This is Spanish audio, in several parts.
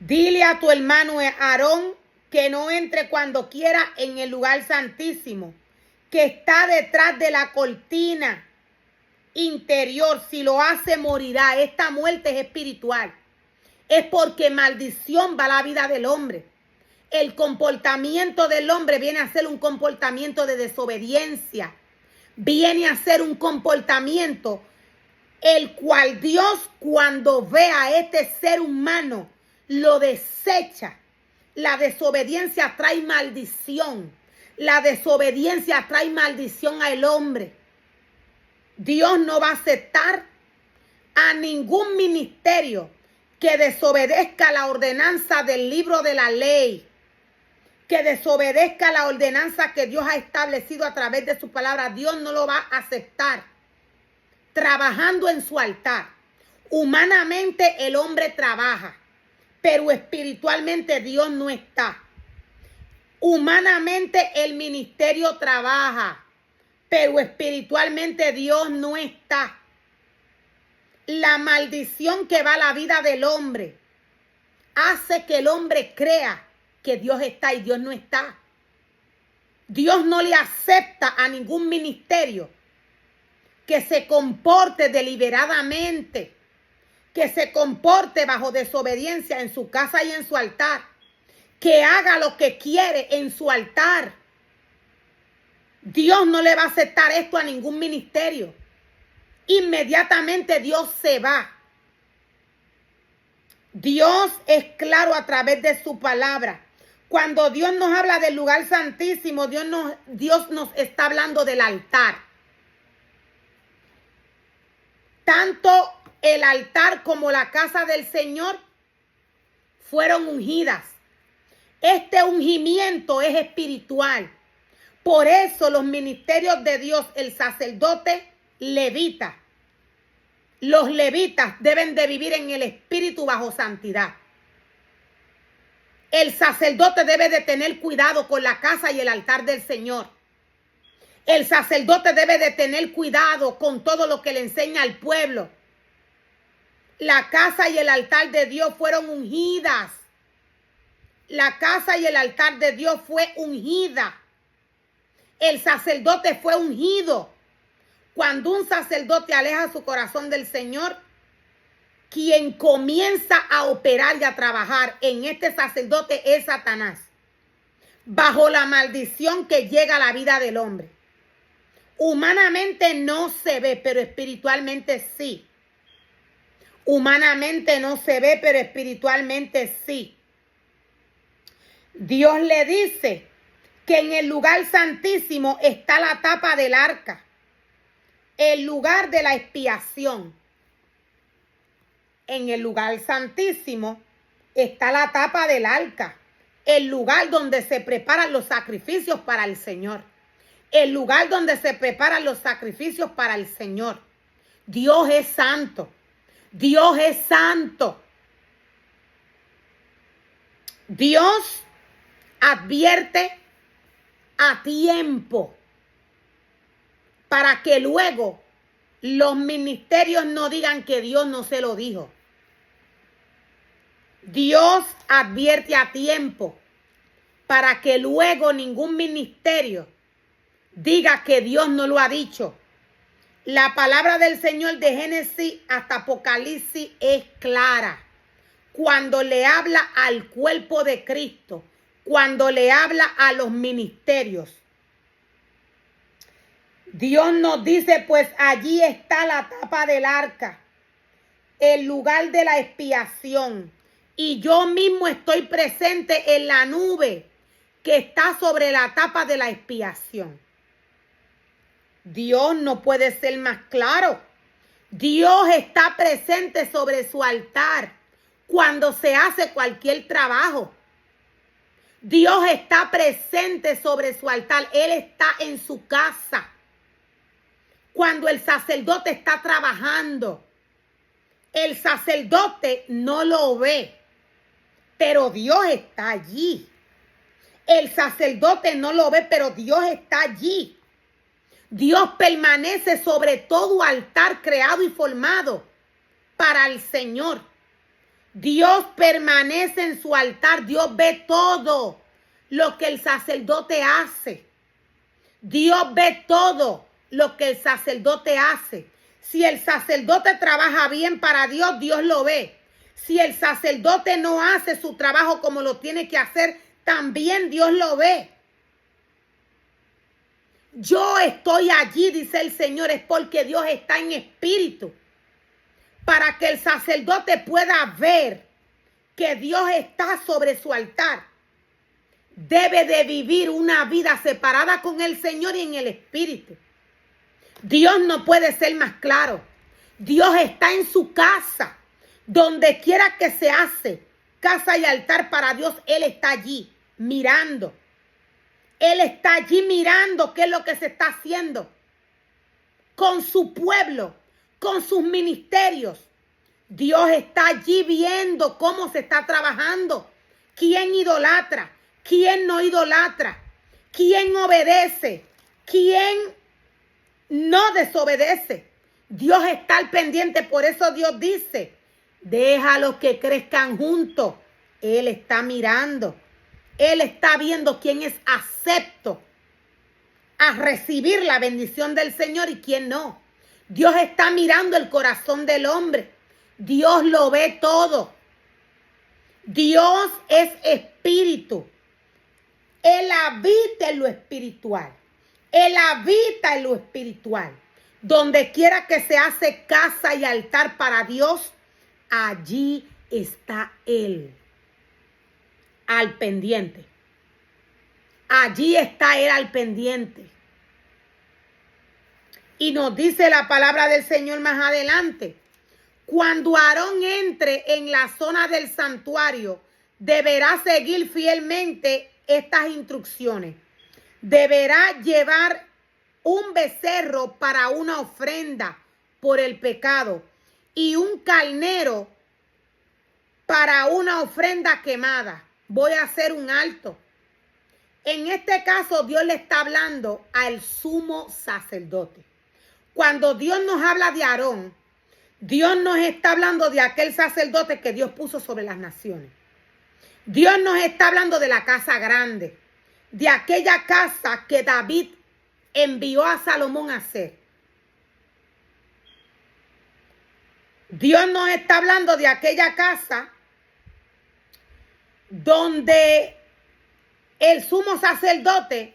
Dile a tu hermano Aarón que no entre cuando quiera en el lugar santísimo, que está detrás de la cortina interior. Si lo hace, morirá. Esta muerte es espiritual. Es porque maldición va a la vida del hombre. El comportamiento del hombre viene a ser un comportamiento de desobediencia. Viene a ser un comportamiento el cual Dios, cuando ve a este ser humano, lo desecha. La desobediencia trae maldición. La desobediencia trae maldición al hombre. Dios no va a aceptar a ningún ministerio que desobedezca la ordenanza del libro de la ley, que desobedezca la ordenanza que Dios ha establecido a través de su palabra. Dios no lo va a aceptar trabajando en su altar. Humanamente el hombre trabaja, pero espiritualmente Dios no está. Humanamente el ministerio trabaja, pero espiritualmente Dios no está. La maldición que va a la vida del hombre hace que el hombre crea que Dios está y Dios no está. Dios no le acepta a ningún ministerio que se comporte deliberadamente, que se comporte bajo desobediencia en su casa y en su altar, que haga lo que quiere en su altar. Dios no le va a aceptar esto a ningún ministerio. Inmediatamente Dios se va. Dios es claro a través de su palabra. Cuando Dios nos habla del lugar santísimo, Dios nos está hablando del altar. Tanto el altar como la casa del Señor fueron ungidas. Este ungimiento es espiritual. Por eso los ministerios de Dios, el sacerdote levita, los levitas deben de vivir en el espíritu bajo santidad. El sacerdote debe de tener cuidado con la casa y el altar del Señor. El sacerdote debe de tener cuidado con todo lo que le enseña al pueblo. La casa y el altar de Dios fueron ungidas. La casa y el altar de Dios fue ungida. El sacerdote fue ungido. Cuando un sacerdote aleja su corazón del Señor, quien comienza a operar y a trabajar en este sacerdote es Satanás, bajo la maldición que llega a la vida del hombre. Humanamente no se ve, pero espiritualmente sí. Humanamente no se ve, pero espiritualmente sí. Dios le dice que en el lugar santísimo está la tapa del arca, el lugar de la expiación. En el lugar santísimo está la tapa del arca, el lugar donde se preparan los sacrificios para el Señor. El lugar donde se preparan los sacrificios para el Señor. Dios es santo. Dios es santo. Dios advierte a tiempo para que luego los ministerios no digan que Dios no se lo dijo. Dios advierte a tiempo para que luego ningún ministerio diga que Dios no lo ha dicho. La palabra del Señor de Génesis hasta Apocalipsis es clara. Cuando le habla al cuerpo de Cristo, cuando le habla a los ministerios, Dios nos dice, pues allí está la tapa del arca, el lugar de la expiación. Y yo mismo estoy presente en la nube que está sobre la tapa de la expiación. Dios no puede ser más claro. Dios está presente sobre su altar cuando se hace cualquier trabajo. Dios está presente sobre su altar. Él está en su casa. Cuando el sacerdote está trabajando, el sacerdote no lo ve, pero Dios está allí. El sacerdote no lo ve, pero Dios está allí. Dios permanece sobre todo altar creado y formado para el Señor. Dios permanece en su altar. Dios ve todo lo que el sacerdote hace. Dios ve todo lo que el sacerdote hace. Si el sacerdote trabaja bien para Dios, Dios lo ve. Si el sacerdote no hace su trabajo como lo tiene que hacer, también Dios lo ve. Yo estoy allí, dice el Señor, es porque Dios está en espíritu. Para que el sacerdote pueda ver que Dios está sobre su altar. Debe de vivir una vida separada con el Señor y en el espíritu. Dios no puede ser más claro. Dios está en su casa. Donde quiera que se hace casa y altar para Dios, Él está allí mirando. Él está allí mirando qué es lo que se está haciendo con su pueblo, con sus ministerios. Dios está allí viendo cómo se está trabajando. ¿Quién idolatra? ¿Quién no idolatra? ¿Quién obedece? ¿Quién no desobedece? Dios está al pendiente. Por eso Dios dice, déjalos que crezcan juntos. Él está mirando. Él está viendo quién es acepto a recibir la bendición del Señor y quién no. Dios está mirando el corazón del hombre. Dios lo ve todo. Dios es espíritu. Él habita en lo espiritual. Él habita en lo espiritual. Donde quiera que se hace casa y altar para Dios, allí está Él. Al pendiente. Allí está Él al pendiente. Y nos dice la palabra del Señor más adelante. Cuando Aarón entre en la zona del santuario, deberá seguir fielmente estas instrucciones. Deberá llevar un becerro para una ofrenda por el pecado y un carnero para una ofrenda quemada. Voy a hacer un alto. En este caso, Dios le está hablando al sumo sacerdote. Cuando Dios nos habla de Aarón, Dios nos está hablando de aquel sacerdote que Dios puso sobre las naciones. Dios nos está hablando de la casa grande, de aquella casa que David envió a Salomón a hacer. Dios nos está hablando de aquella casa donde el sumo sacerdote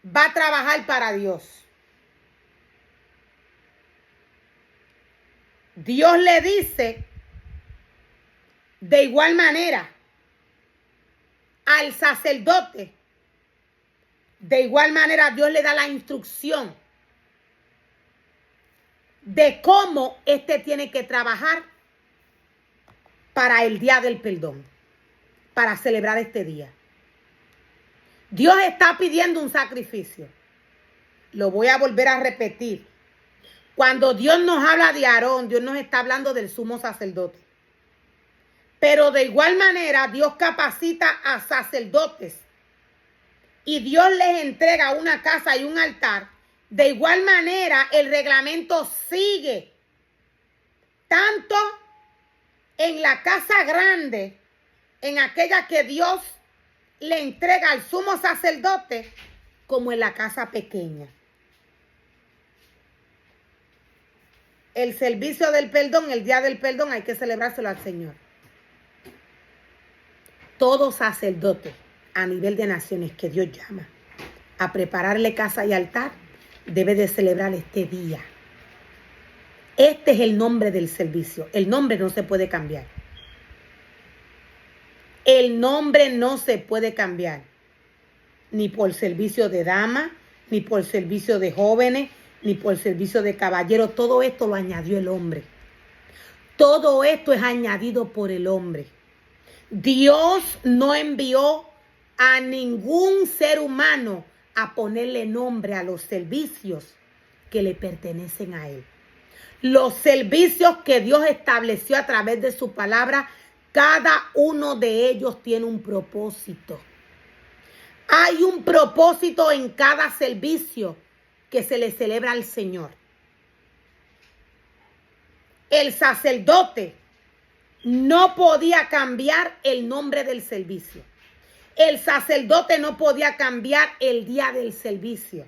va a trabajar para Dios. Dios le dice de igual manera al sacerdote, de igual manera Dios le da la instrucción de cómo éste tiene que trabajar para el día del perdón, para celebrar este día. Dios está pidiendo un sacrificio. Lo voy a volver a repetir. Cuando Dios nos habla de Aarón, Dios nos está hablando del sumo sacerdote. Pero de igual manera, Dios capacita a sacerdotes y Dios les entrega una casa y un altar. De igual manera, el reglamento sigue tanto en la casa grande, en aquella que Dios le entrega al sumo sacerdote, como en la casa pequeña. El servicio del perdón, el día del perdón, hay que celebrárselo al Señor. Todo sacerdote a nivel de naciones que Dios llama a prepararle casa y altar, debe de celebrar este día. Este es el nombre del servicio. El nombre no se puede cambiar. El nombre no se puede cambiar. Ni por servicio de dama, ni por servicio de jóvenes, ni por servicio de caballeros. Todo esto lo añadió el hombre. Todo esto es añadido por el hombre. Dios no envió a ningún ser humano a ponerle nombre a los servicios que le pertenecen a Él. Los servicios que Dios estableció a través de su palabra, cada uno de ellos tiene un propósito. Hay un propósito en cada servicio que se le celebra al Señor. El sacerdote no podía cambiar el nombre del servicio. El sacerdote no podía cambiar el día del servicio.